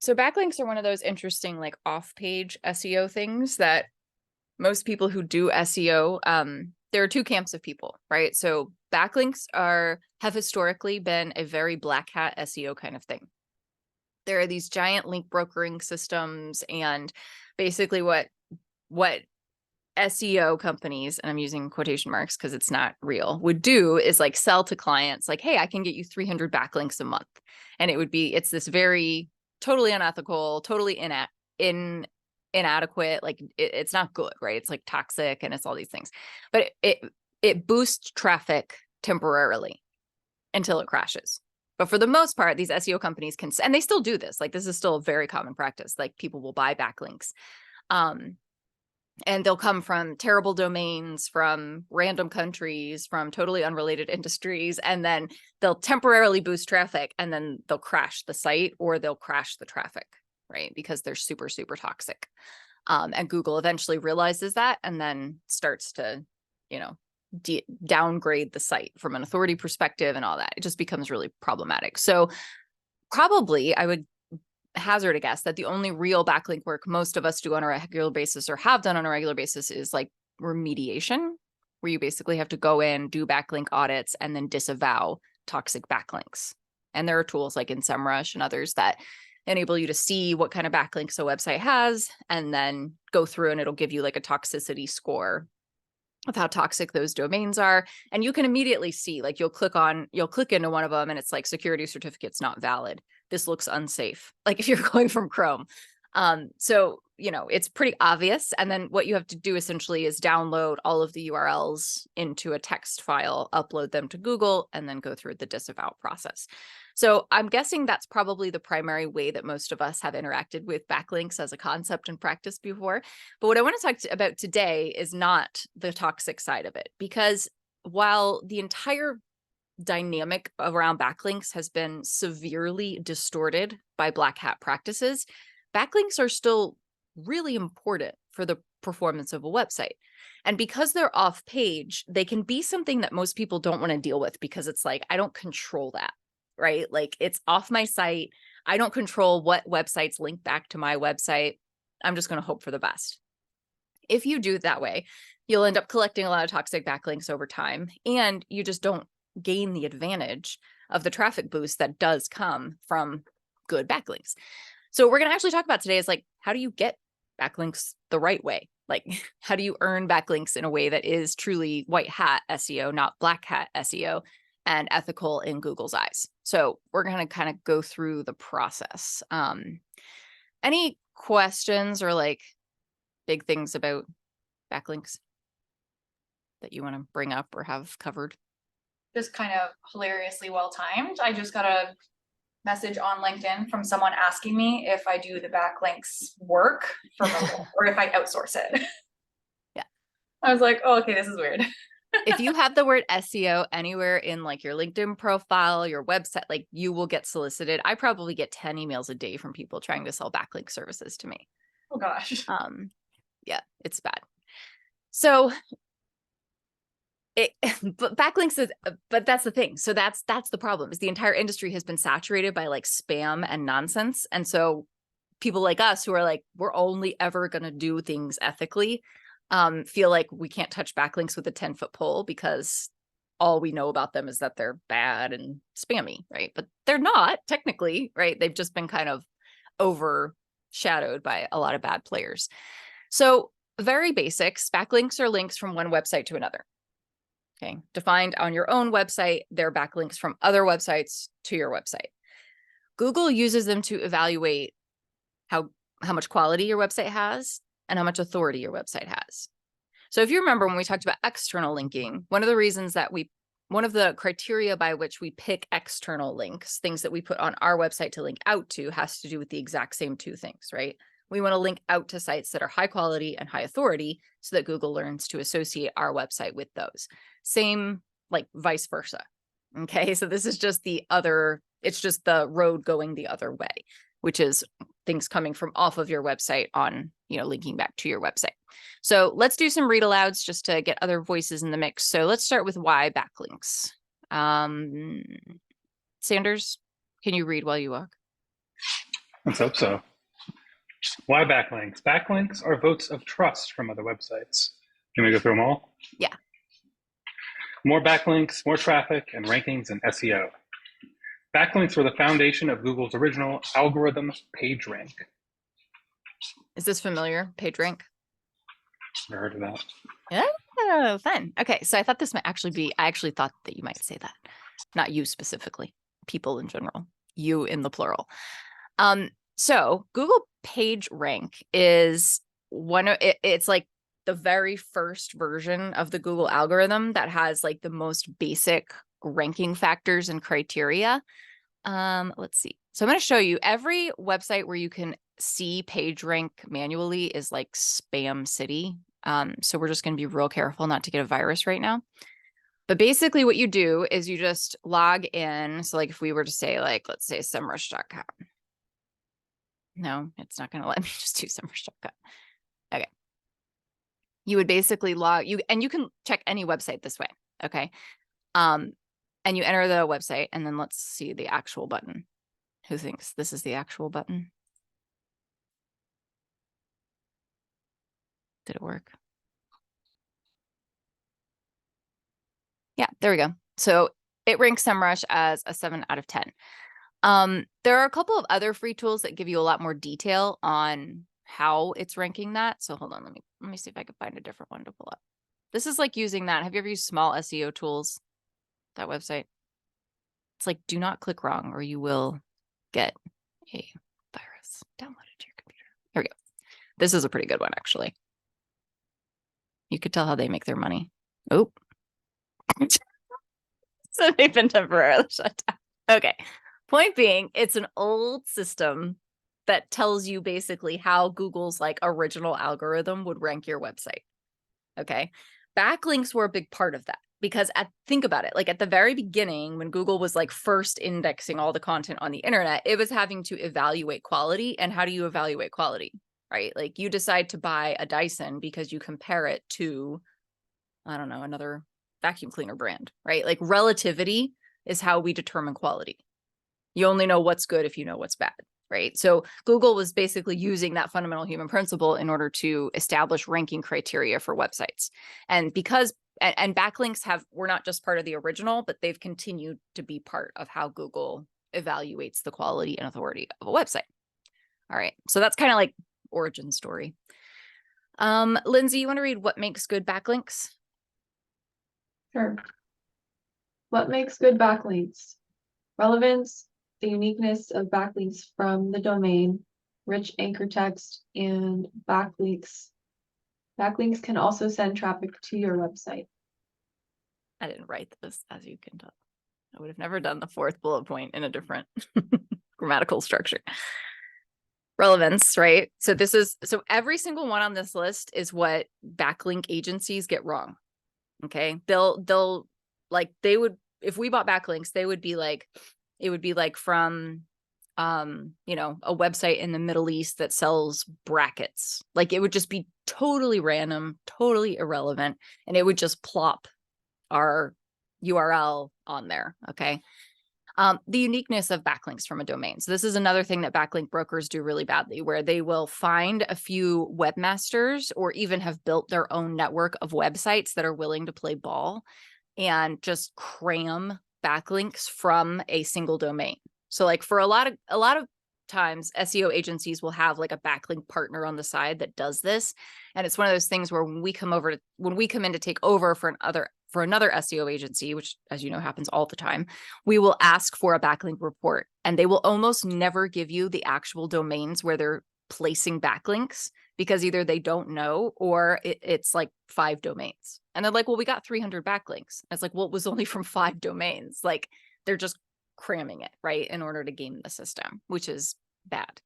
So backlinks are one of those interesting like off-page SEO things that most people who do SEO, there are two camps of people, right? So backlinks have historically been a very black hat SEO kind of thing. There are these giant link brokering systems, and basically what SEO companies, and I'm using quotation marks because it's not real, would do is like sell to clients like, hey, I can get you 300 backlinks a month. And it's this very totally unethical, totally inadequate, like it's not good, right? It's like toxic and it's all these things. But it boosts traffic temporarily until it crashes. But for the most part, these SEO companies can, and they still do this. Like this is still a very common practice. Like people will buy backlinks. And they'll come from terrible domains, from random countries, from totally unrelated industries, and then they'll temporarily boost traffic, and then they'll crash the site or they'll crash the traffic, right? Because they're super, super toxic. And Google eventually realizes that and then starts to, downgrade the site from an authority perspective and all that. It just becomes really problematic. So probably I would hazard a guess that the only real backlink work most of us do on a regular basis or have done on a regular basis is like remediation, where you basically have to go in, do backlink audits, and then disavow toxic backlinks. And there are tools like in SEMrush and others that enable you to see what kind of backlinks a website has, and then go through and it'll give you like a toxicity score of how toxic those domains are. And you can immediately see, like you'll click into one of them and it's like security certificate's not valid. This looks unsafe. Like if you're going from Chrome. So, it's pretty obvious. And then what you have to do essentially is download all of the URLs into a text file, upload them to Google, and then go through the disavow process. So I'm guessing that's probably the primary way that most of us have interacted with backlinks as a concept and practice before. But what I want to talk about today is not the toxic side of it, because while the entire dynamic around backlinks has been severely distorted by black hat practices, backlinks are still really important for the performance of a website. And because they're off page, they can be something that most people don't want to deal with because it's like, I don't control that, right? Like it's off my site. I don't control what websites link back to my website. I'm just going to hope for the best. If you do it that way, you'll end up collecting a lot of toxic backlinks over time, and you just don't gain the advantage of the traffic boost that does come from good backlinks. So we're going to actually talk about today is like, how do you get backlinks the right way? Like, how do you earn backlinks in a way that is truly white hat SEO, not black hat SEO, and ethical in Google's eyes? So we're going to kind of go through the process. Any questions or like big things about backlinks that you want to bring up or have covered? Just kind of hilariously well timed. I just got a message on LinkedIn from someone asking me if I do the backlinks work for mobile or if I outsource it. Yeah. I was like, oh, okay, this is weird. If you have the word SEO anywhere in like your LinkedIn profile, your website, like you will get solicited. I probably get 10 emails a day from people trying to sell backlink services to me. Oh gosh. Yeah, it's bad. So but backlinks is, but that's the thing. So that's the problem, is the entire industry has been saturated by like spam and nonsense. And so people like us who are like, we're only ever going to do things ethically, feel like we can't touch backlinks with a 10-foot pole because all we know about them is that they're bad and spammy, right? But they're not technically, right? They've just been kind of overshadowed by a lot of bad players. So very basics, backlinks are links from one website to another. Okay, defined on your own website, they're backlinks from other websites to your website. Google uses them to evaluate how much quality your website has and how much authority your website has. So if you remember when we talked about external linking, one of the criteria by which we pick external links, things that we put on our website to link out to, has to do with the exact same two things, right? We want to link out to sites that are high quality and high authority so that Google learns to associate our website with those. Same, like vice versa. Okay, so this is just it's just the road going the other way, which is things coming from off of your website on, linking back to your website. So let's do some read alouds just to get other voices in the mix. So let's start with why backlinks. Sanders, can you read while you walk? Let's hope so. Why backlinks? Backlinks are votes of trust from other websites. Can we go through them all? Yeah. More backlinks, more traffic, and rankings in SEO. Backlinks were the foundation of Google's original algorithm PageRank. Is this familiar? PageRank? Never heard of that. Oh, fun. Okay, so I thought this might actually be, I actually thought that you might say that. Not you specifically, people in general, you in the plural. So Google PageRank is it's like the very first version of the Google algorithm that has like the most basic ranking factors and criteria. Let's see. So I'm going to show you every website where you can see PageRank manually is like spam city. So we're just going to be real careful not to get a virus right now. But basically what you do is you just log in. So like if we were to say like, let's say semrush.com. No, it's not going to let me just do semrush.com. Okay. You would basically log you, and you can check any website this way. Okay. And you enter the website and then let's see the actual button. Who thinks this is the actual button? Did it work? Yeah, there we go. So it ranks SEMrush as a 7 out of 10. There are a couple of other free tools that give you a lot more detail on how it's ranking that. So hold on, let me see if I can find a different one to pull up. This is like using that. Have you ever used small SEO tools? That website. It's like, do not click wrong or you will get a virus downloaded to your computer. Here we go. This is a pretty good one, actually. You could tell how they make their money. Oh. So they've been temporarily shut down. Okay. Point being, it's an old system that tells you basically how Google's like original algorithm would rank your website. Okay. Backlinks were a big part of that because think about it, like at the very beginning, when Google was like first indexing all the content on the internet, it was having to evaluate quality. And how do you evaluate quality, right? Like you decide to buy a Dyson because you compare it to, I don't know, another vacuum cleaner brand, right? Like relativity is how we determine quality. You only know what's good if you know what's bad, right? So Google was basically using that fundamental human principle in order to establish ranking criteria for websites. And because, and backlinks were not just part of the original, but they've continued to be part of how Google evaluates the quality and authority of a website. All right, so that's kind of like origin story. Lindsay, you want to read what makes good backlinks? Sure. What makes good backlinks? Relevance, the uniqueness of backlinks from the domain, rich anchor text, and backlinks. Backlinks can also send traffic to your website. I didn't write this, as you can tell. I would have never done the fourth bullet point in a different grammatical structure. Relevance, right? So every single one on this list is what backlink agencies get wrong. Okay. They'll like, if we bought backlinks, it would be like from, you know, a website in the Middle East that sells brackets. Like it would just be totally random, totally irrelevant. And it would just plop our URL on there. Okay. The uniqueness of backlinks from a domain. So this is another thing that backlink brokers do really badly, where they will find a few webmasters or even have built their own network of websites that are willing to play ball and just cram backlinks from a single domain. So like for a lot of times SEO agencies will have like a backlink partner on the side that does this. And it's one of those things where when we come in to take over for another SEO agency, which as you know happens all the time, we will ask for a backlink report and they will almost never give you the actual domains where they're placing backlinks because either they don't know or it's like 5 domains. And they're like, well, we got 300 backlinks. And it's like, well, it was only from 5 domains. Like they're just cramming it, right, in order to game the system, which is bad.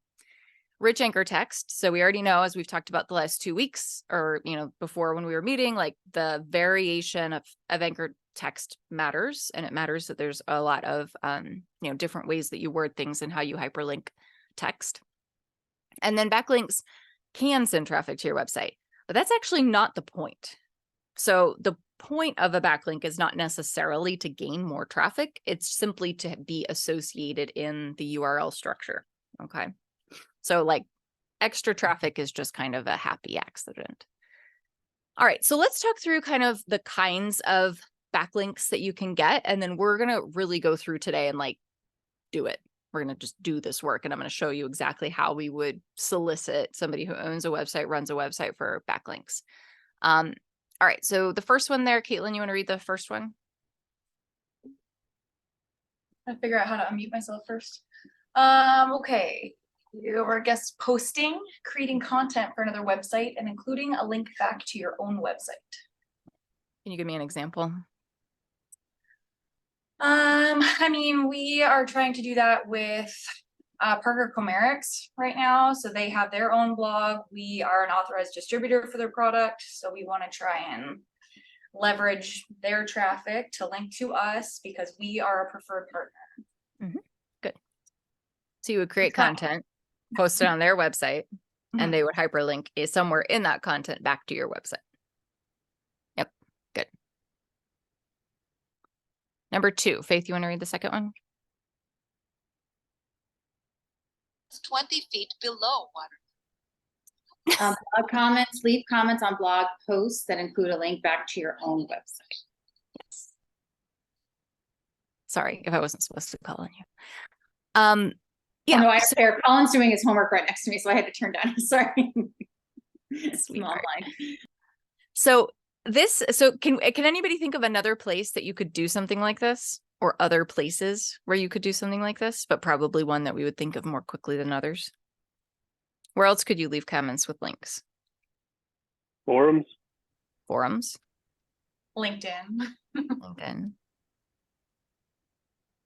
Rich anchor text. So we already know, as we've talked about the last 2 weeks, or you know, before when we were meeting, like the variation of anchor text matters, and it matters that there's a lot of you know, different ways that you word things and how you hyperlink text. And then backlinks can send traffic to your website, but that's actually not the point. So the point of a backlink is not necessarily to gain more traffic. It's simply to be associated in the URL structure. Okay. So like extra traffic is just kind of a happy accident. All right, so let's talk through kind of the kinds of backlinks that you can get. And then we're going to really go through today and like do it. We're going to just do this work. And I'm going to show you exactly how we would solicit somebody who owns a website, runs a website for backlinks. All right, so the first one there, Caitlin, you want to read the first one? I figure out how to unmute myself first. Okay. Your guest posting, creating content for another website and including a link back to your own website. Can you give me an example? I mean, we are trying to do that with Parker Comerics right now. So they have their own blog. We are an authorized distributor for their product. So we want to try and leverage their traffic to link to us because we are a preferred partner. Good. So you would create Exactly. content, post it on their website, and they would hyperlink somewhere in that content back to your website. Yep, good. Number 2, Faith, you want to read the second one? 20 feet below water. Blog comments, leave comments on blog posts that include a link back to your own website. Yes. Sorry if I wasn't supposed to call on you. Yeah. Oh, no, I care. Colin's doing his homework right next to me, so I had to turn down. Sorry. Small line. So can anybody think of another place that you could do something like this, or other places where you could do something like this, but probably one that we would think of more quickly than others? Where else could you leave comments with links? Forums. LinkedIn. LinkedIn.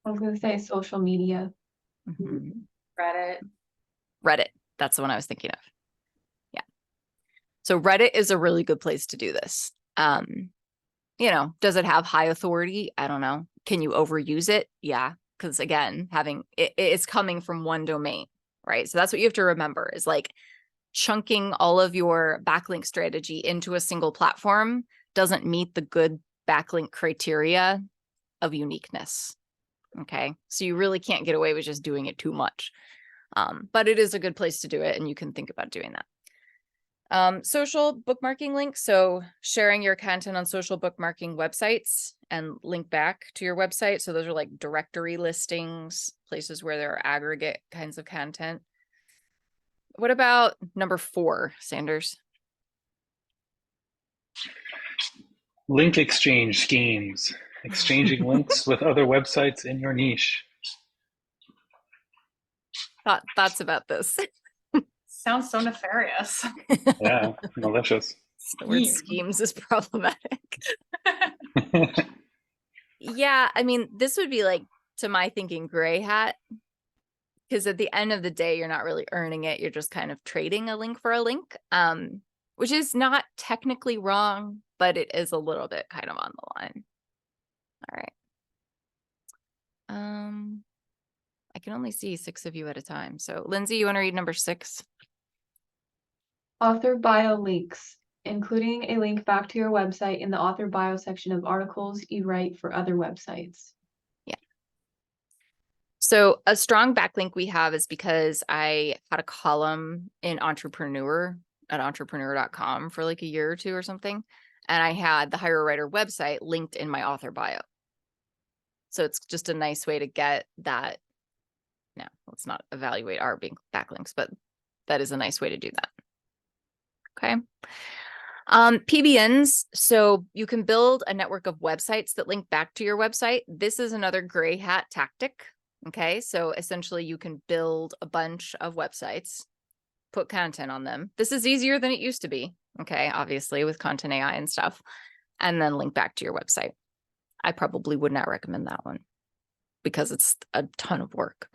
I was gonna say social media. Mhm. Reddit. That's the one I was thinking of. Yeah. So Reddit is a really good place to do this. You know, does it have high authority? I don't know. Can you overuse it? Yeah. Because again, it's coming from one domain, right? So that's what you have to remember is like chunking all of your backlink strategy into a single platform doesn't meet the good backlink criteria of uniqueness. Okay. So you really can't get away with just doing it too much. But it is a good place to do it, and you can think about doing that. Social bookmarking links. So sharing your content on social bookmarking websites and link back to your website. So those are like directory listings, places where there are aggregate kinds of content. What about number 4, Sanders? Link exchange schemes, exchanging links with other websites in your niche. Thoughts about this? Sounds so nefarious. Yeah, malicious. The word schemes is problematic. Yeah, I mean, this would be like, to my thinking, gray hat. Because at the end of the day, you're not really earning it. You're just kind of trading a link for a link, which is not technically wrong, but it is a little bit kind of on the line. All right. I can only see 6 of you at a time. So Lindsay, you want to read number 6? Author bio links, including a link back to your website in the author bio section of articles you write for other websites. Yeah. So a strong backlink we have is because I had a column in Entrepreneur at entrepreneur.com for like a year or 2 or something. And I had the Hire a Writer website linked in my author bio. So it's just a nice way to get that. Now, let's not evaluate our being backlinks, but that is a nice way to do that. Okay. PBNs. So you can build a network of websites that link back to your website. This is another gray hat tactic. Okay. So essentially you can build a bunch of websites, put content on them. This is easier than it used to be. Okay. Obviously with content AI and stuff, and then link back to your website. I probably would not recommend that one because it's a ton of work.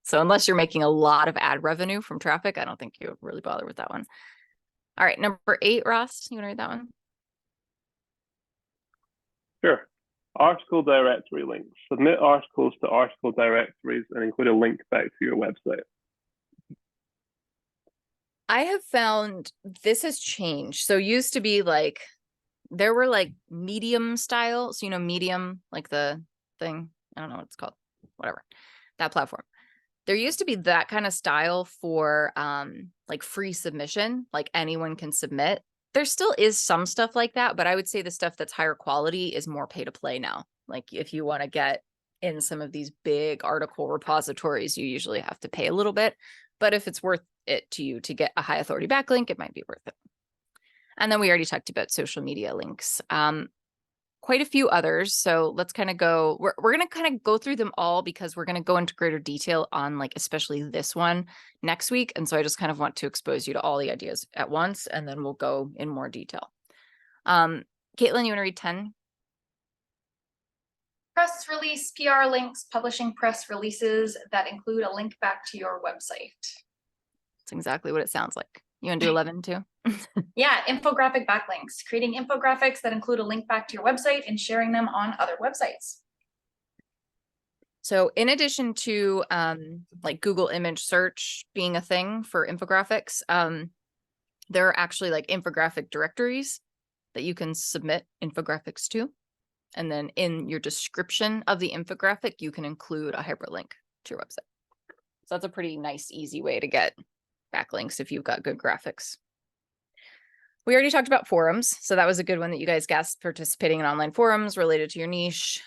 So unless you're making a lot of ad revenue from traffic, I don't think you would really bother with that one. All right, number 8, Ross, you want to read that one? Sure. Article directory links. Submit articles to article directories and include a link back to your website. I have found this has changed. So used to be like, there were like Medium style. So, you know, Medium, like the thing, I don't know what it's called, whatever, that platform. There used to be that kind of style for like free submission, like anyone can submit. There still is some stuff like that, but I would say the stuff that's higher quality is more pay to play now. Like if you want to get in some of these big article repositories, you usually have to pay a little bit. But if it's worth it to you to get a high authority backlink, it might be worth it. And then we already talked about social media links. Quite a few others. So let's kind of go, we're going to kind of go through them all because we're going to go into greater detail on like, especially this one next week. And so I just kind of want to expose you to all the ideas at once, and then we'll go in more detail. Caitlin, you want to read 10? Press release, PR links, publishing press releases that include a link back to your website. That's exactly what it sounds like. You want to do 11 too? Yeah, infographic backlinks, creating infographics that include a link back to your website and sharing them on other websites. So in addition to like Google image search being a thing for infographics, there are actually like infographic directories that you can submit infographics to. And then in your description of the infographic, you can include a hyperlink to your website. So that's a pretty nice, easy way to get backlinks if you've got good graphics. We already talked about forums. So that was a good one that you guys guessed, participating in online forums related to your niche.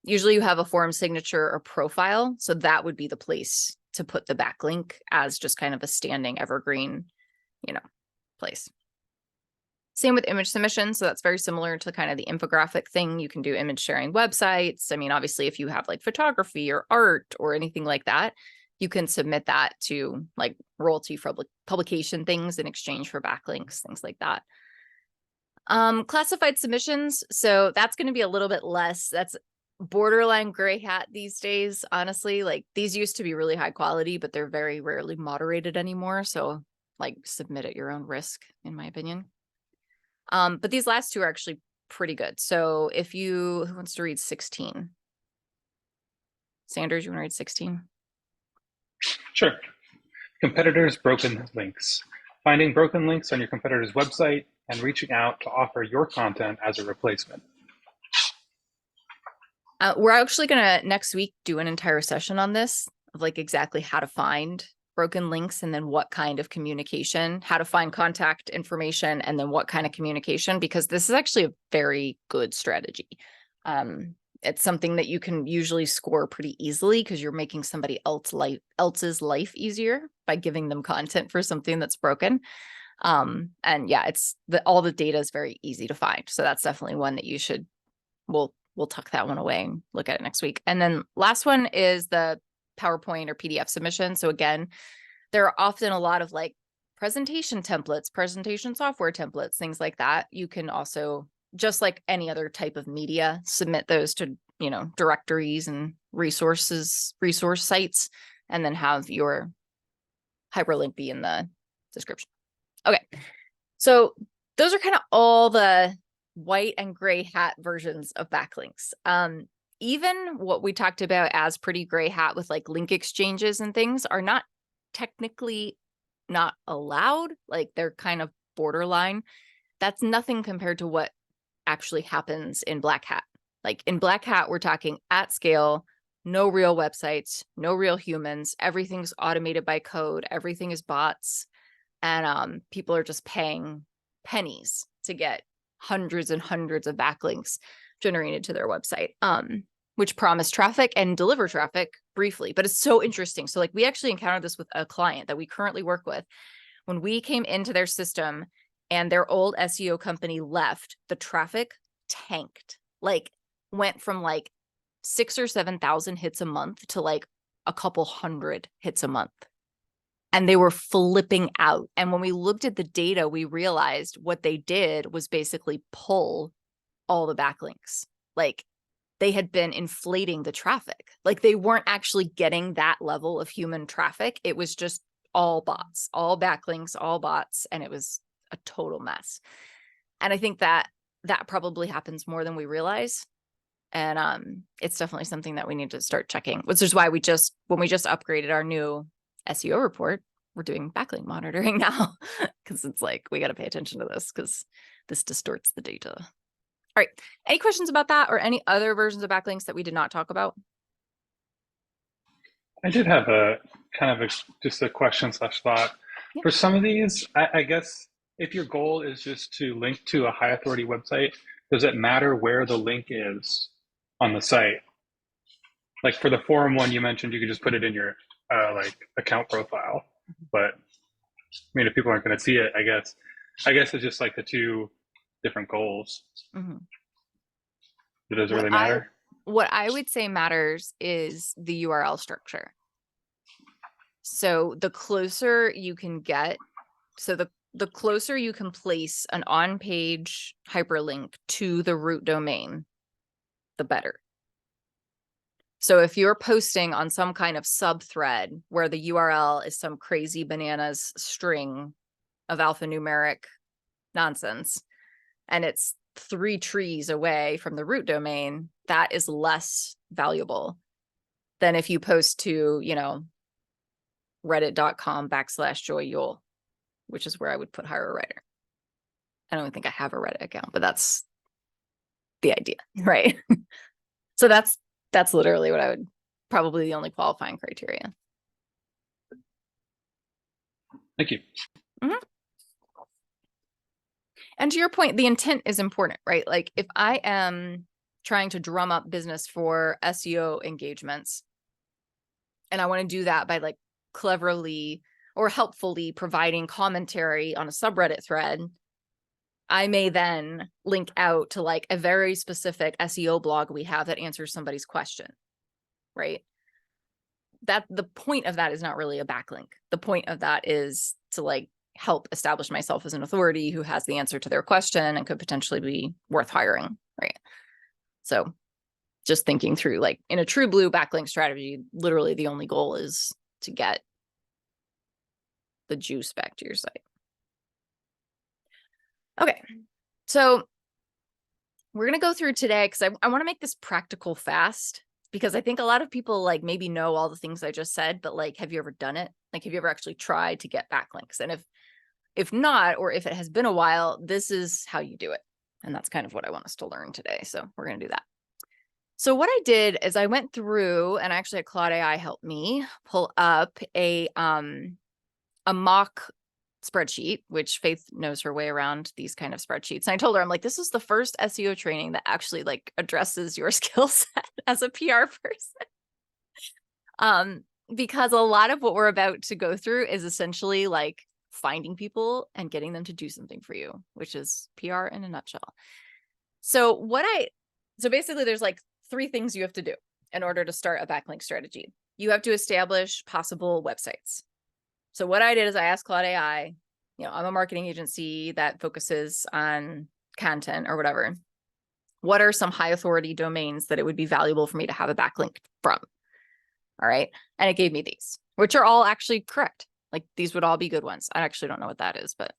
Usually you have a forum signature or profile. So that would be the place to put the backlink as just kind of a standing evergreen, place. Same with image submission. So that's very similar to kind of the infographic thing. You can do image sharing websites. I mean, obviously, if you have like photography or art or anything like that, you can submit that to like royalty for publication things in exchange for backlinks, things like that. Classified submissions. So that's going to be a little bit less. That's borderline gray hat these days, honestly. Like these used to be really high quality, but they're very rarely moderated anymore. So like submit at your own risk, in my opinion. But these last two are actually pretty good. So if who wants to read 16? Sanders, you want to read 16? Sure. Competitors' broken links. Finding broken links on your competitor's website and reaching out to offer your content as a replacement. We're actually going to next week do an entire session on this, of like exactly how to find broken links and then what kind of communication, how to find contact information, and then what kind of communication, because this is actually a very good strategy. It's something that you can usually score pretty easily because you're making somebody else's life easier by giving them content for something that's broken. And yeah, all the data is very easy to find. So that's definitely one that you should, we'll tuck that one away and look at it next week. And then last one is the PowerPoint or PDF submission. So again, there are often a lot of like presentation templates, presentation software templates, things like that. You can also, just like any other type of media, submit those to, directories and resource sites, and then have your hyperlink be in the description. Okay. So those are kind of all the white and gray hat versions of backlinks. Even what we talked about as pretty gray hat with like link exchanges and things are not technically not allowed. Like they're kind of borderline. That's nothing compared to what actually happens in black hat. Like in black hat, we're talking at scale, no real websites, no real humans. Everything's automated by code. Everything is bots. And people are just paying pennies to get hundreds and hundreds of backlinks generated to their website, which promise traffic and deliver traffic briefly. But it's so interesting. So like we actually encountered this with a client that we currently work with. When we came into their system and their old SEO company left, the traffic tanked, like went from like 6,000 or 7,000 hits a month to like a couple hundred hits a month. And they were flipping out. And when we looked at the data, we realized what they did was basically pull all the backlinks. Like they had been inflating the traffic. Like they weren't actually getting that level of human traffic. It was just all bots, all backlinks, all bots. And it was a total mess. And I think that probably happens more than we realize. And it's definitely something that we need to start checking, which is why when we just upgraded our new SEO report, we're doing backlink monitoring now, because it's like, we got to pay attention to this because this distorts the data. All right. Any questions about that or any other versions of backlinks that we did not talk about? I did have a kind of just a question slash thought. Yeah. For some of these, I guess if your goal is just to link to a high authority website, does it matter where the link is on the site? Like for the forum one you mentioned, you could just put it in your like account profile. But I mean, if people aren't going to see it, I guess it's just like the two different goals. Mhm. It doesn't really matter. What I would say matters is the URL structure. So the closer you can get, so the closer you can place an on-page hyperlink to the root domain, the better. So if you're posting on some kind of sub-thread where the URL is some crazy bananas string of alphanumeric nonsense, and it's 3 trees away from the root domain, that is less valuable than if you post to, you know, reddit.com/joyyule, which is where I would put hire a writer. I don't think I have a Reddit account, but that's the idea, right? So that's literally what I would, probably the only qualifying criteria. Thank you. Mm-hmm. And to your point, the intent is important, right? Like if I am trying to drum up business for SEO engagements, and I want to do that by like cleverly or helpfully providing commentary on a subreddit thread, I may then link out to like a very specific SEO blog we have that answers somebody's question, right? That the point of that is not really a backlink. The point of that is to like help establish myself as an authority who has the answer to their question and could potentially be worth hiring, right? So just thinking through, like in a true blue backlink strategy, literally the only goal is to get the juice back to your site. Okay, so we're going to go through today because I want to make this practical fast, because I think a lot of people like maybe know all the things I just said, but like, have you ever done it? Like, have you ever actually tried to get backlinks? And if not, or if it has been a while, this is how you do it. And that's kind of what I want us to learn today. So we're going to do that. So what I did is I went through and I actually had Claude AI help me pull up a mock spreadsheet, which Faith knows her way around these kind of spreadsheets. And I told her, I'm like, this is the first SEO training that actually like addresses your skill set as a PR person. Because a lot of what we're about to go through is essentially like finding people and getting them to do something for you, which is PR in a nutshell. So basically there's like 3 things you have to do in order to start a backlink strategy. You have to establish possible websites. So what I did is I asked Claude AI, you know, I'm a marketing agency that focuses on content or whatever. What are some high authority domains that it would be valuable for me to have a backlink from? All right. And it gave me these, which are all actually correct. Like these would all be good ones. I actually don't know what that is, but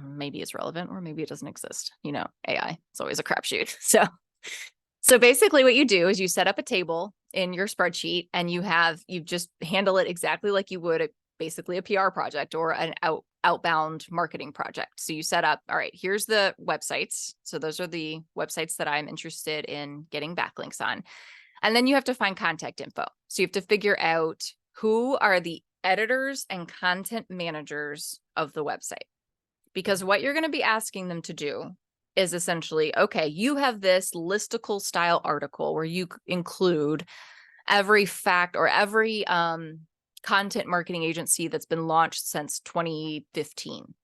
maybe it's relevant or maybe it doesn't exist. You know, AI, it's always a crapshoot. So basically what you do is you set up a table in your spreadsheet and you just handle it exactly like you would basically a PR project or an outbound marketing project. So you set up, all right, here's the websites. So those are the websites that I'm interested in getting backlinks on. And then you have to find contact info. So you have to figure out who are the editors and content managers of the website. Because what you're going to be asking them to do is essentially, okay, you have this listicle style article where you include every fact or every content marketing agency that's been launched since 2015.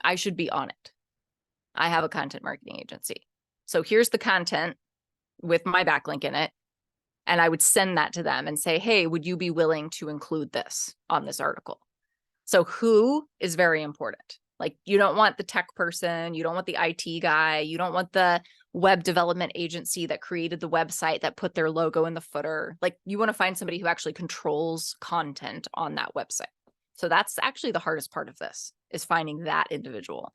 I should be on it. I have a content marketing agency. So here's the content with my backlink in it. And I would send that to them and say, hey, would you be willing to include this on this article? So who is very important. Like you don't want the tech person, you don't want the IT guy, you don't want the web development agency that created the website that put their logo in the footer. Like you want to find somebody who actually controls content on that website. So that's actually the hardest part of this, is finding that individual.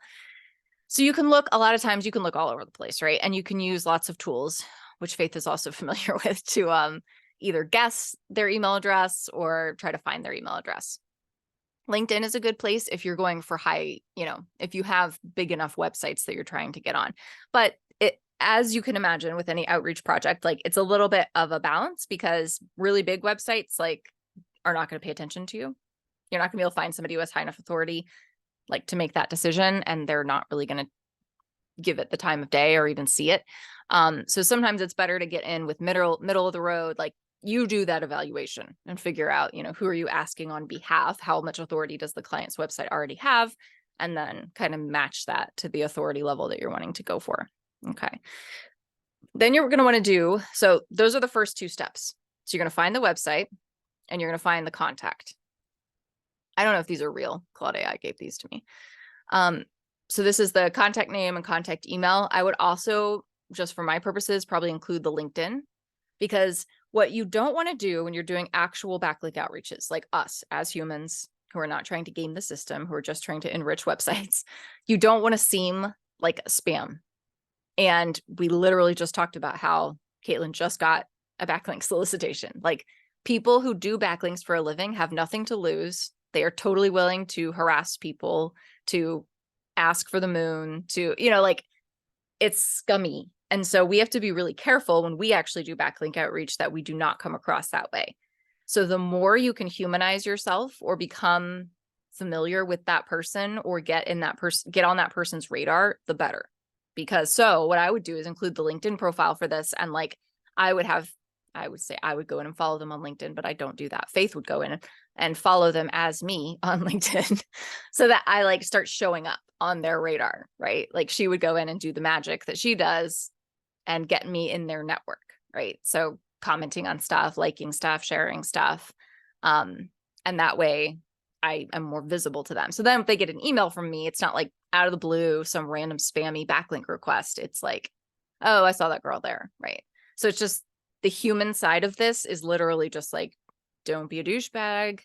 So you can look, a lot of times you can look all over the place, right? And you can use lots of tools, which Faith is also familiar with, to either guess their email address or try to find their email address. LinkedIn is a good place if you're going for high, you know, if you have big enough websites that you're trying to get on. But as you can imagine with any outreach project, like it's a little bit of a balance, because really big websites, like are not going to pay attention to you. You're not going to be able to find somebody who has high enough authority like to make that decision, and they're not really going to give it the time of day or even see it. So sometimes it's better to get in with middle of the road, like you do that evaluation and figure out, you know, who are you asking on behalf? How much authority does the client's website already have? And then kind of match that to the authority level that you're wanting to go for. Okay. Then you're going to want to do, so those are the first two steps. So you're going to find the website and you're going to find the contact. I don't know if these are real. Claude AI gave these to me. So this is the contact name and contact email. I would also, just for my purposes, probably include the LinkedIn, because what you don't want to do when you're doing actual backlink outreaches, like us as humans who are not trying to game the system, who are just trying to enrich websites, you don't want to seem like spam. And we literally just talked about how Caitlin just got a backlink solicitation. Like, people who do backlinks for a living have nothing to lose. They are totally willing to harass people, to ask for the moon, to, you know, like, it's scummy. And so we have to be really careful when we actually do backlink outreach that we do not come across that way. So the more you can humanize yourself or become familiar with that person or get on that person's radar, the better. Because so what I would do is include the LinkedIn profile for this. And like, I would say I would go in and follow them on LinkedIn, but I don't do that. Faith would go in and follow them as me on LinkedIn so that I like start showing up on their radar, right? Like, she would go in and do the magic that she does and get me in their network, right? So commenting on stuff, liking stuff, sharing stuff. And that way I am more visible to them. So then if they get an email from me, it's not like out of the blue, some random spammy backlink request. It's like, oh, I saw that girl there, right? So it's just, the human side of this is literally just like, don't be a douchebag,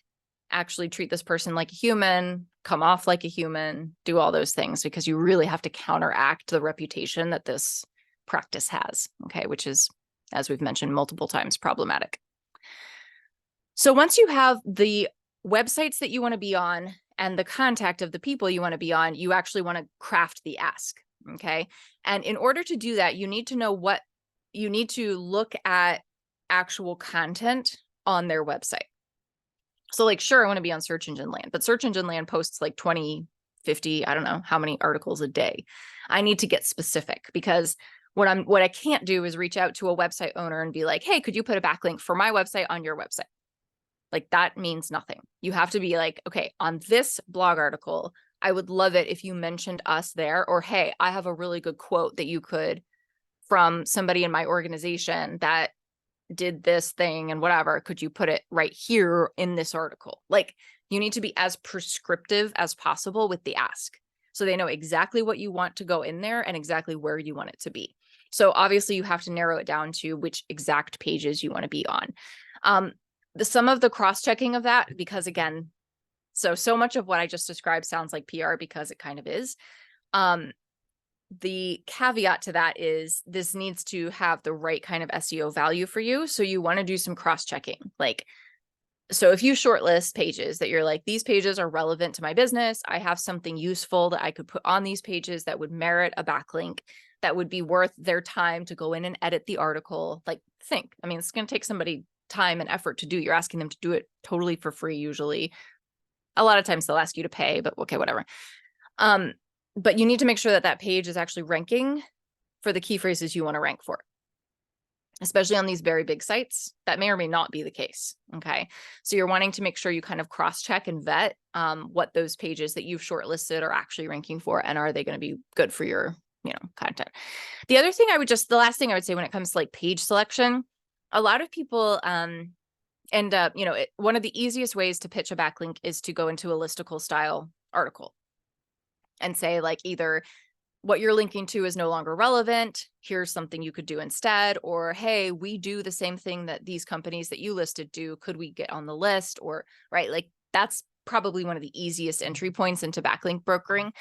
actually treat this person like a human, come off like a human, do all those things, because you really have to counteract the reputation that this practice has, okay, which is, as we've mentioned multiple times, problematic. So once you have the websites that you want to be on and the contact of the people you want to be on, you actually want to craft the ask, okay? And in order to do that, you need to know what you need to look at actual content on their website. So like, sure, I want to be on search engine land, but search engine land posts like 20, 50, I don't know how many articles a day. I need to get specific, because what I can't do is reach out to a website owner and be like, hey, could you put a backlink for my website on your website? Like, that means nothing. You have to be like, okay, on this blog article, I would love it if you mentioned us there, or hey, I have a really good quote that you could, from somebody in my organization that did this thing and whatever, could you put it right here in this article? Like, you need to be as prescriptive as possible with the ask, so they know exactly what you want to go in there and exactly where you want it to be. So obviously you have to narrow it down to which exact pages you want to be on. Some of the cross-checking of that, because again, so much of what I just described sounds like PR, because it kind of is. The caveat to that is this needs to have the right kind of SEO value for you. So you want to do some cross-checking. Like, so if you shortlist pages that you're like, these pages are relevant to my business, I have something useful that I could put on these pages that would merit a backlink, that would be worth their time to go in and edit the article. Like, think, I mean, it's going to take somebody time and effort to do. You're asking them to do it totally for free. Usually, a lot of times they'll ask you to pay, but okay, whatever. But you need to make sure that that page is actually ranking for the key phrases you want to rank for, especially on these very big sites. That may or may not be the case. Okay. So you're wanting to make sure you kind of cross-check and vet what those pages that you've shortlisted are actually ranking for, and are they going to be good for your, content. The other thing the last thing I would say when it comes to like page selection, a lot of people end up, one of the easiest ways to pitch a backlink is to go into a listicle style article and say, like, either what you're linking to is no longer relevant, here's something you could do instead, or hey, we do the same thing that these companies that you listed do, could we get on the list? Or right, like, that's probably one of the easiest entry points into backlink brokering.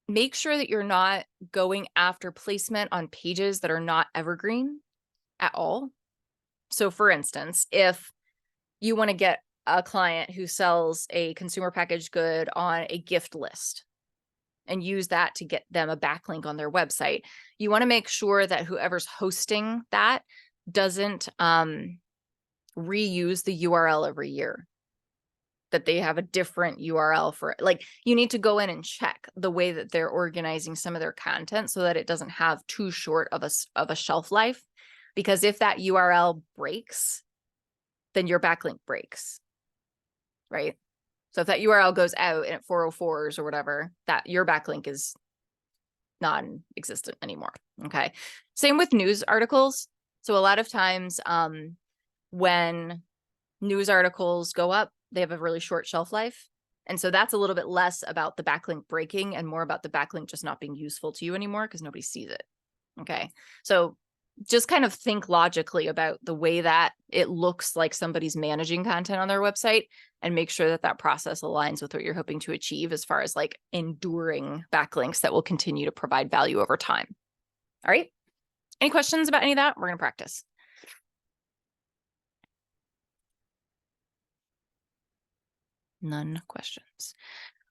Make sure that you're not going after placement on pages that are not evergreen at all. So for instance, if you want to get a client who sells a consumer packaged good on a gift list and use that to get them a backlink on their website, you want to make sure that whoever's hosting that doesn't reuse the URL every year, that they have a different URL for it. Like, you need to go in and check the way that they're organizing some of their content so that it doesn't have too short of a shelf life. Because if that URL breaks, then your backlink breaks, right? So if that URL goes out and at 404s or whatever, that your backlink is non-existent anymore. Okay. Same with news articles. So a lot of times, when news articles go up, they have a really short shelf life. And so that's a little bit less about the backlink breaking and more about the backlink just not being useful to you anymore because nobody sees it. Okay. So just kind of think logically about the way that it looks like somebody's managing content on their website and make sure that that process aligns with what you're hoping to achieve as far as like enduring backlinks that will continue to provide value over time. All right. Any questions about any of that? We're going to practice. None questions.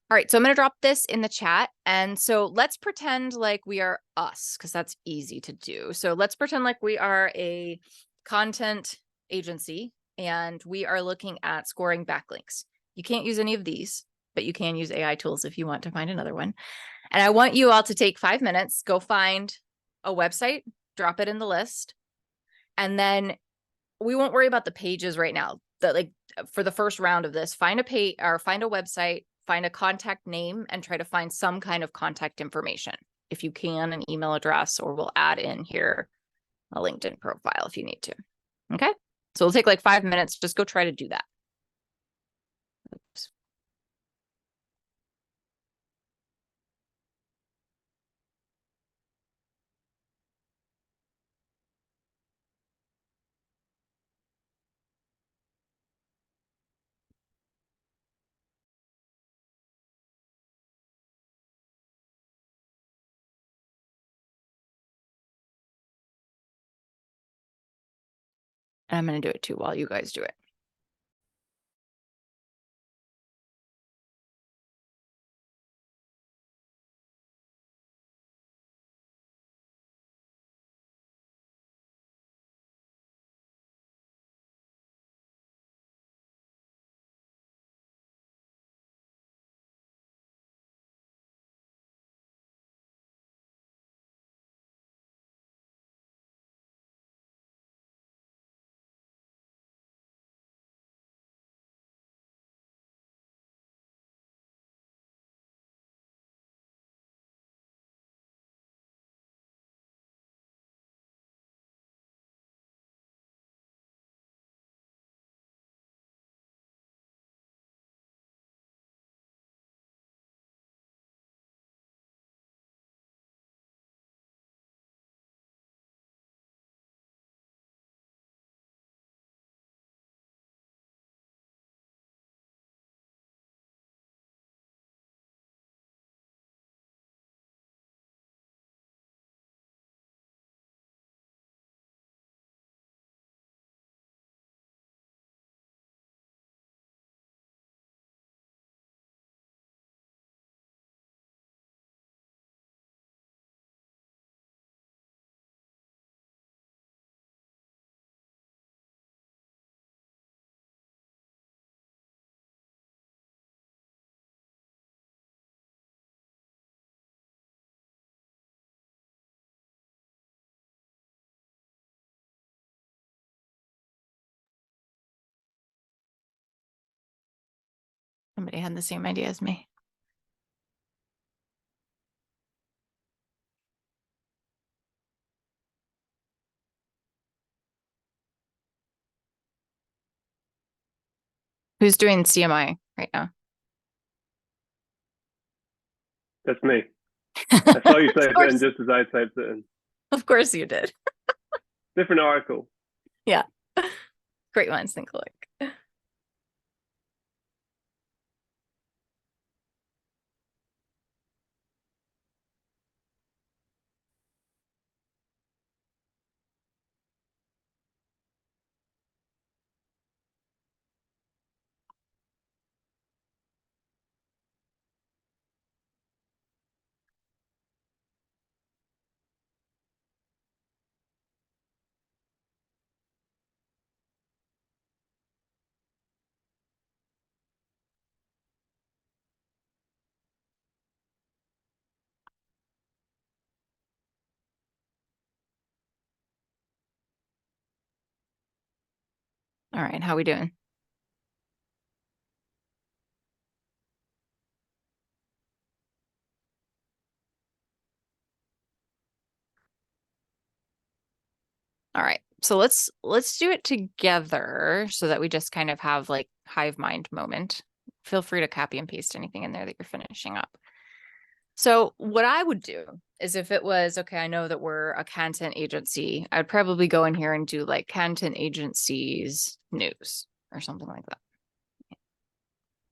All right, so I'm going to drop this in the chat. And so let's pretend like we are us, because that's easy to do. So let's pretend like we are a content agency and we are looking at scoring backlinks. You can't use any of these, but you can use AI tools if you want to find another one. And I want you all to take 5 minutes, go find a website, drop it in the list. And then we won't worry about the pages right now. That, like, for the first round of this, find a page or find a website, find a contact name, and try to find some kind of contact information. If you can, an email address, or we'll add in here a LinkedIn profile if you need to. Okay. So it'll take like 5 minutes. Just go try to do that. Oops. And I'm going to do it too while you guys do it. Somebody had the same idea as me. Who's doing CMI right now? That's me. I saw you type Of it in course. just as I typed it in. Of course you did. Different article. Yeah. Great minds think alike. All right, how we doing? All right, so let's do it together so that we just kind of have like hive mind moment. Feel free to copy and paste anything in there that you're finishing up. So what I would do is if it was, okay, I know that we're a content agency, I'd probably go in here and do like content agencies news or something like that.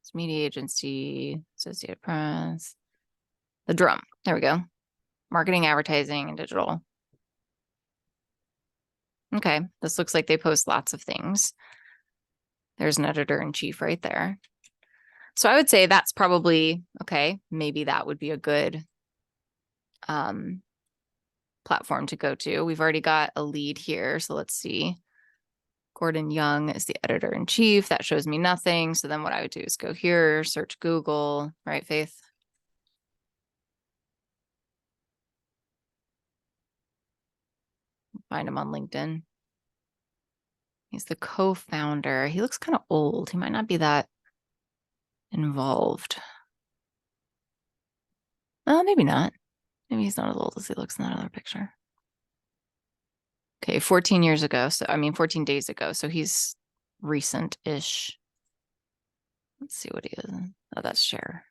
It's media agency, Associated Press, the drum. There we go. Marketing, advertising, and digital. Okay, this looks like they post lots of things. There's an editor-in-chief right there. So I would say that's probably, okay, maybe that would be a good platform to go to. We've already got a lead here, so let's see. Gordon Young is the editor-in-chief. That shows me nothing. So then what I would do is go here, search Google, right, Faith? Find him on LinkedIn. He's the co-founder. He looks kind of old. He might not be that involved. Well, maybe not. Maybe he's not as old as he looks in that other picture. Okay, 14 years ago. So, I mean, 14 days ago. So he's recent-ish. Let's see what he is. Oh, that's share.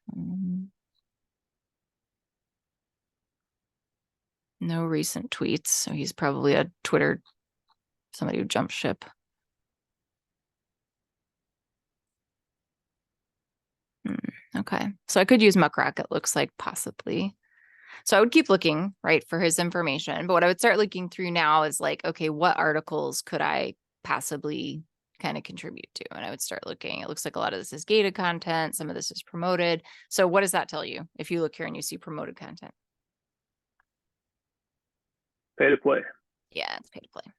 No recent tweets. So he's probably a Twitter, somebody who jumped ship. Okay, so I could use Muckrack, it looks like, possibly. So I would keep looking, right, for his information. But what I would start looking through now is like, okay, what articles could I possibly kind of contribute to? And I would start looking. It looks like a lot of this is gated content. Some of this is promoted. So what does that tell you if you look here and you see promoted content? Pay to play. Yeah, it's pay to play.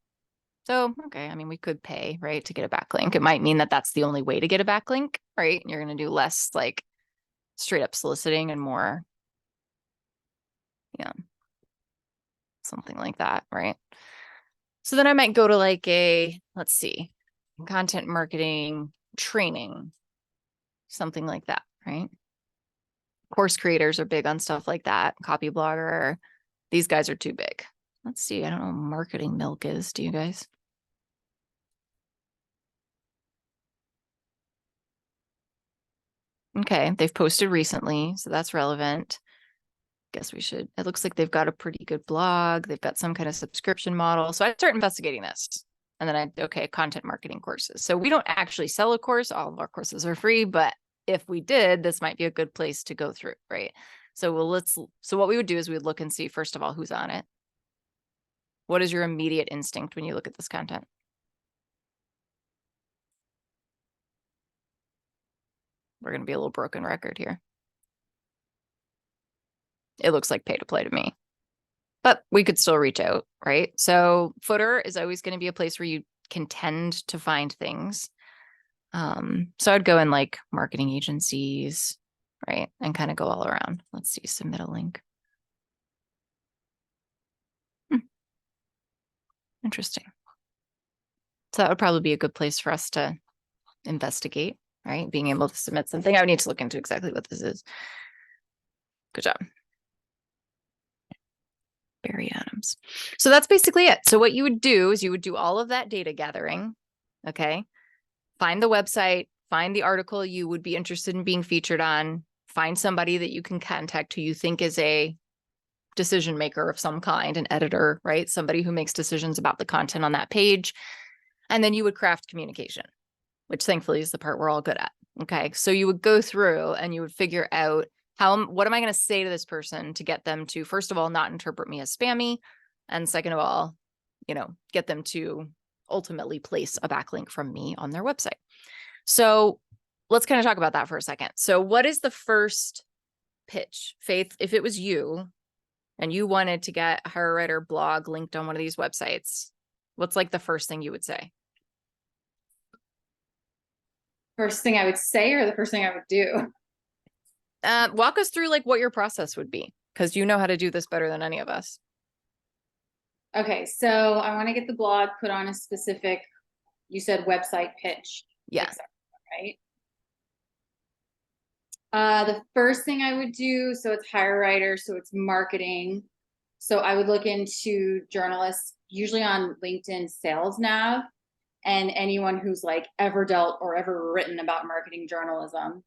So, okay, I mean, we could pay, right, to get a backlink. It might mean that that's the only way to get a backlink, right? You're going to do less like straight up soliciting and more, yeah, something like that, right? So then I might go to like a, let's see, content marketing training, something like that, right? Course creators are big on stuff like that. Copy blogger, these guys are too big. Let's see, I don't know what Marketing Milk is. Do you guys? Okay, they've posted recently, so that's relevant. Guess we should, it looks like they've got a pretty good blog. They've got some kind of subscription model. So I start investigating this. And then okay, content marketing courses. So we don't actually sell a course. All of our courses are free, but if we did, this might be a good place to go through, right? So so what we would do is we would look and see, first of all, who's on it. What is your immediate instinct when you look at this content? We're going to be a little broken record here. It looks like pay to play to me, but we could still reach out, right? So footer is always going to be a place where you can tend to find things. So I'd go in like marketing agencies, right? And kind of go all around. Let's see, submit a link. Interesting. So that would probably be a good place for us to investigate, right? Being able to submit something. I would need to look into exactly what this is. Good job. Barry Adams. So that's basically it. So what you would do is you would do all of that data gathering, okay? Find the website, find the article you would be interested in being featured on, find somebody that you can contact who you think is a decision maker of some kind, an editor, right? Somebody who makes decisions about the content on that page. And then you would craft communication, which thankfully is the part we're all good at. Okay. So you would go through and you would figure out what am I going to say to this person to get them to, first of all, not interpret me as spammy. And second of all, get them to ultimately place a backlink from me on their website. So let's kind of talk about that for a second. So what is the first pitch? Faith, if it was you and you wanted to get a Hire Writer blog linked on one of these websites, what's like the first thing you would say? First thing I would say or the first thing I would do? Walk us through like what your process would be, because you know how to do this better than any of us. Okay, so I want to get the blog put on a specific You said website pitch. Yeah. etc., right? The first thing I would do, so it's hire writer, so it's marketing. So I would look into journalists, usually on LinkedIn Sales Nav, and anyone who's like ever dealt or ever written about marketing journalism.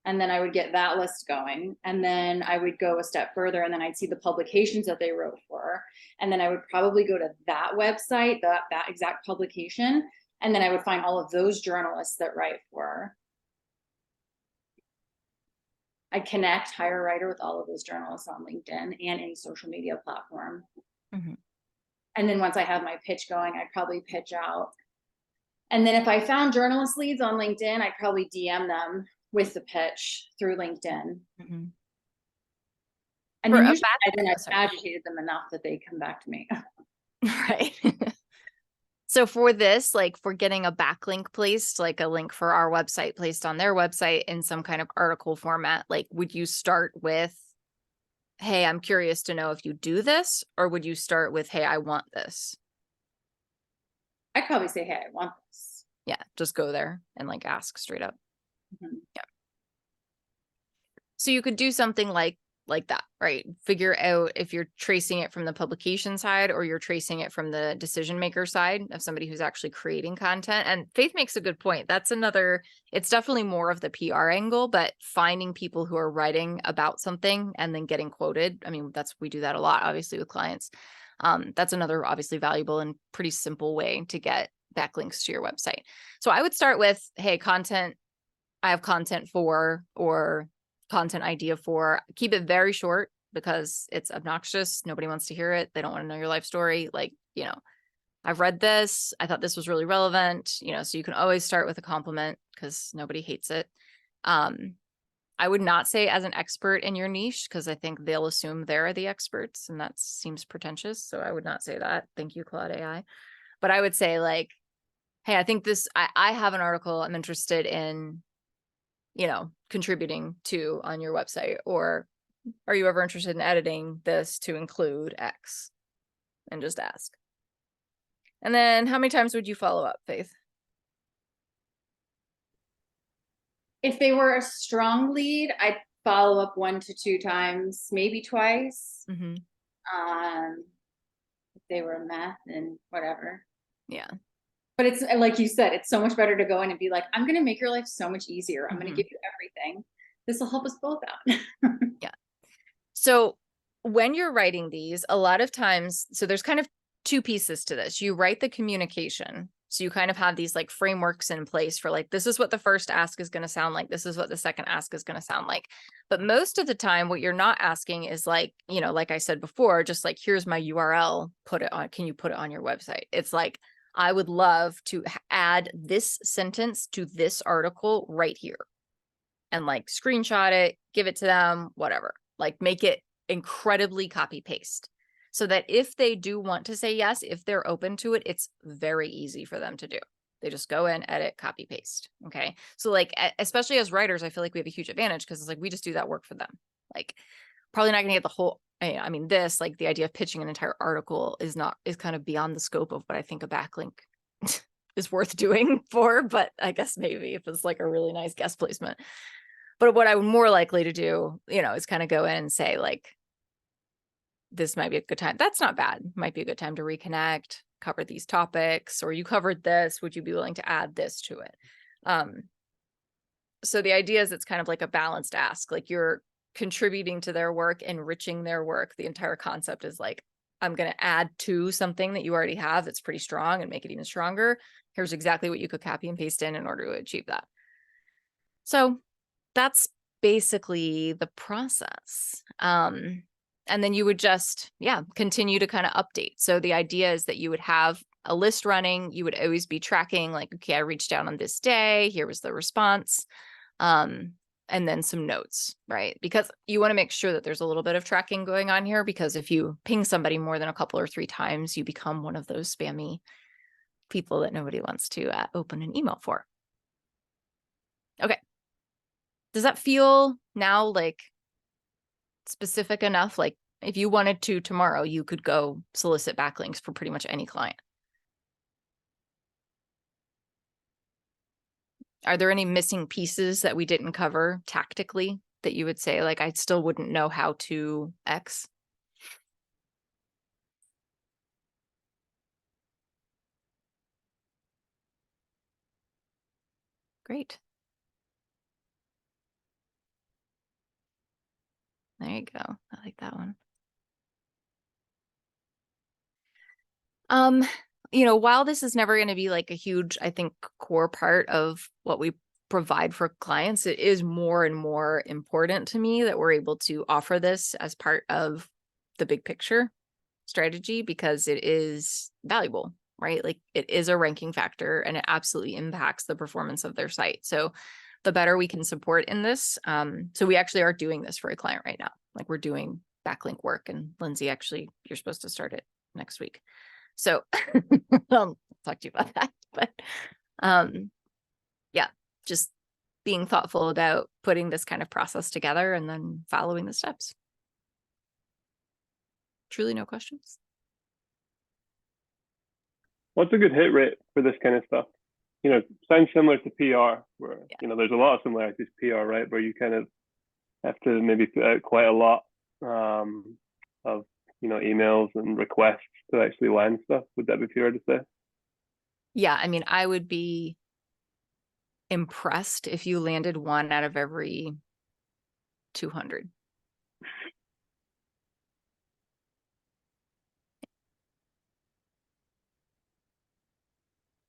And then I would get that list going. And then I would go a step further, and then I'd see the publications that they wrote for. And then I would probably go to that website, that exact publication. And then I would find all of those journalists that write for. I'd connect, hire a writer with all of those journalists on LinkedIn and any social media platform. Mm-hmm. And then once I have my pitch going, I'd probably pitch out. And then if I found journalist leads on LinkedIn, I'd probably DM them with the pitch through LinkedIn. Mm-hmm. And For then a usually I've sorry. agitated them enough that they come back to me. Right. So for this, like for getting a backlink placed, like a link for our website placed on their website in some kind of article format, like would you start with, hey, I'm curious to know if you do this, or would you start with, hey, I want this? I'd probably say, hey, I want this. Yeah, just go there and like ask straight up. Mhm. Yeah. So you could do something like that, right? Figure out if you're tracing it from the publication side or you're tracing it from the decision maker side of somebody who's actually creating content. And Faith makes a good point. That's another, it's definitely more of the PR angle, but finding people who are writing about something and then getting quoted. I mean, we do that a lot, obviously, with clients. That's another obviously valuable and pretty simple way to get backlinks to your website. So I would start with, hey, content, I have content for, or content idea for. Keep it very short because it's obnoxious. Nobody wants to hear it. They don't want to know your life story. Like, I've read this. I thought this was really relevant, so you can always start with a compliment because nobody hates it. I would not say as an expert in your niche because I think they'll assume they're the experts and that seems pretentious. So I would not say that. Thank you, Claude AI. But I would say like, hey, I think I have an article I'm interested in, contributing to on your website, or are you ever interested in editing this to include X? And just ask. And then how many times would you follow up, Faith? If they were a strong lead, I'd follow up 1 to 2 times, maybe twice. Mm-hmm. If they were a meth and whatever. Yeah. But it's like you said, it's so much better to go in and be like, I'm going to make your life so much easier. I'm going to give you everything. This will help us both out. Yeah. So when you're writing these, a lot of times, so there's kind of 2 pieces to this. You write the communication. So you kind of have these like frameworks in place for like, this is what the first ask is going to sound like. This is what the second ask is going to sound like. But most of the time, what you're not asking is like, like I said before, just like, here's my URL, put it on, can you put it on your website? It's like, I would love to add this sentence to this article right here and like screenshot it, give it to them, whatever, like make it incredibly copy paste so that if they do want to say yes, if they're open to it, it's very easy for them to do. They just go in, edit, copy, paste. Okay. So like, especially as writers, I feel like we have a huge advantage because it's like, we just do that work for them. Like probably not gonna get the whole, I mean, this, like the idea of pitching an entire article is kind of beyond the scope of what I think a backlink is worth doing for, but I guess maybe if it's like a really nice guest placement. But what I would more likely to do, is kind of go in and say like, this might be a good time. That's not bad. Might be a good time to reconnect, cover these topics, or you covered this. Would you be willing to add this to it? So the idea is it's kind of like a balanced ask, like you're contributing to their work, enriching their work. The entire concept is like, I'm going to add to something that you already have that's pretty strong and make it even stronger. Here's exactly what you could copy and paste in order to achieve that. So that's basically the process. And then you would just, continue to kind of update. So the idea is that you would have a list running. You would always be tracking like, okay, I reached out on this day. Here was the response. And then some notes, right? Because you want to make sure that there's a little bit of tracking going on here, because if you ping somebody more than a couple or 3 times, you become one of those spammy people that nobody wants to open an email for. Okay. Does that feel now like specific enough? Like if you wanted to tomorrow, you could go solicit backlinks for pretty much any client. are there any missing pieces that we didn't cover tactically that you would say, like, I still wouldn't know how to X? Great. There you go. I like that one. While this is never going to be like a huge, I think, core part of what we provide for clients, it is more and more important to me that we're able to offer this as part of the big picture strategy, because it is valuable, right? Like, it is a ranking factor and it absolutely impacts the performance of their site. So the better we can support in this. So we actually are doing this for a client right now. Like, we're doing backlink work, and Lindsay, actually, you're supposed to start it next week. So I'll talk to you about that. But yeah, just being thoughtful about putting this kind of process together and then following the steps. Truly no questions. What's a good hit rate for this kind of stuff? Sounds similar to PR, where, there's a lot of similarities to PR, right? Where you kind of have to maybe put out quite a lot of, emails and requests to actually land stuff. Would that be fair to say? Yeah, I mean, I would be impressed if you landed 1 out of every 200.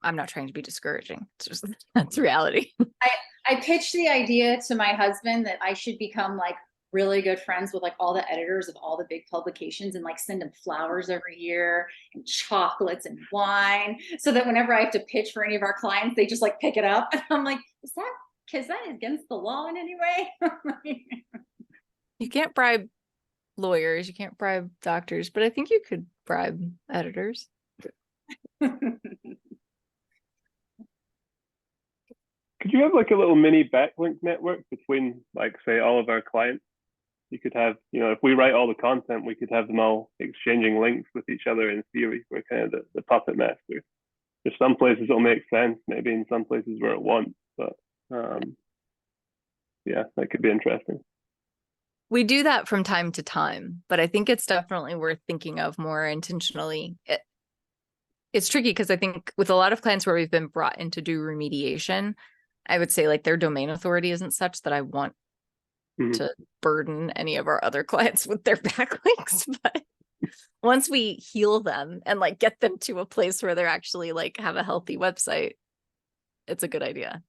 I'm not trying to be discouraging. It's just, that's reality. I pitched the idea to my husband that I should become like really good friends with like all the editors of all the big publications and like send them flowers every year and chocolates and wine, so that whenever I have to pitch for any of our clients, they just like pick it up. And I'm like, is that against the law in any way? You can't bribe lawyers, you can't bribe doctors, but I think you could bribe editors. Could you have like a little mini backlink network between, like, say, all of our clients? You could have, if we write all the content, we could have them all exchanging links with each other in theory. We're kind of the puppet master. There's some places it'll make sense, maybe in some places where it won't, but yeah, that could be interesting. We do that from time to time, but I think it's definitely worth thinking of more intentionally. It's tricky because I think with a lot of clients where we've been brought in to do remediation, I would say like their domain authority isn't such that I want to burden any of our other clients with their backlinks. But once we heal them and like get them to a place where they're actually like have a healthy website, it's a good idea.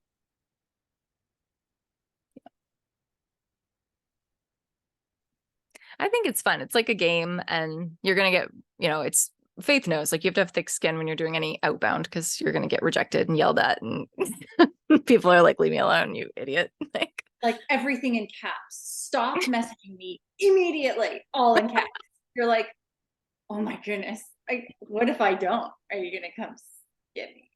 I think it's fun. It's like a game, and you're going to get, it's Faith knows, like, you have to have thick skin when you're doing any outbound, because you're going to get rejected and yelled at, and people are like, leave me alone, you idiot. Like everything in caps. Stop messaging me immediately, all in caps. You're like, oh my goodness. What if I don't? Are you going to come get me?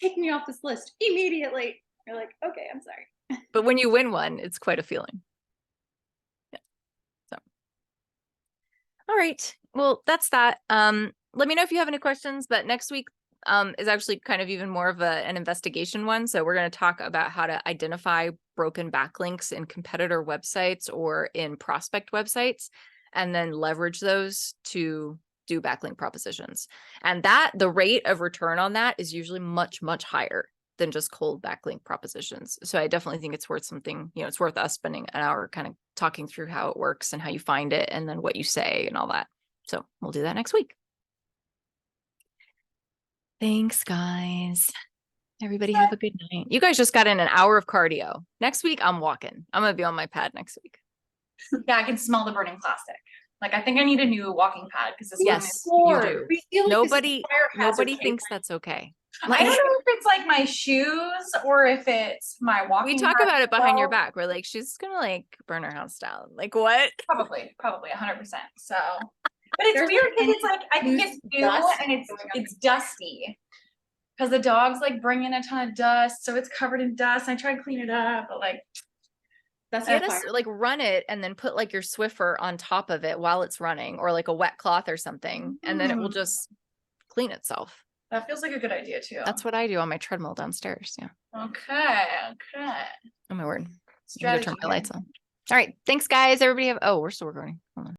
Take me off this list immediately. You're like, okay, I'm sorry. But when you win one, it's quite a feeling. Yeah. So, all right. Well, that's that. Let me know if you have any questions, but next week is actually kind of even more of an investigation one. So we're going to talk about how to identify broken backlinks in competitor websites or in prospect websites, and then leverage those to do backlink propositions. And the rate of return on that is usually much, much higher than just cold backlink propositions. So I definitely think it's worth something, it's worth us spending an hour kind of talking through how it works and how you find it and then what you say and all that. So we'll do that next week. Thanks, guys. Everybody have a good night. You guys just got in an hour of cardio. Next week, I'm walking. I'm going to be on my pad next week. Yeah, I can smell the burning plastic. Like, I think I need a new walking pad, because this one Yes, is you do. We feel like Nobody hazard thinks that's okay. I don't know if it's like my shoes or if it's my walking We talk pad about it behind your as well. back. We're like, she's going to like burn her house down. Like, what? Probably 100%. So, but it's There's weird like because it's like, I think it's new dust and going on. it's dusty. Because the dogs like bring in a ton of dust, so it's covered in dust. I try to clean it up, but like, That's You a gotta like run it and then put like your Swiffer on top of it while it's running, or like a wet cloth or something, and then it will just clean itself. That feels like a good idea too. That's what I do on my treadmill downstairs. Yeah. Okay, okay. Oh my word. I'm gonna Strategy turn my here. lights on. All right. Thanks, guys. Everybody have, oh, we're still recording.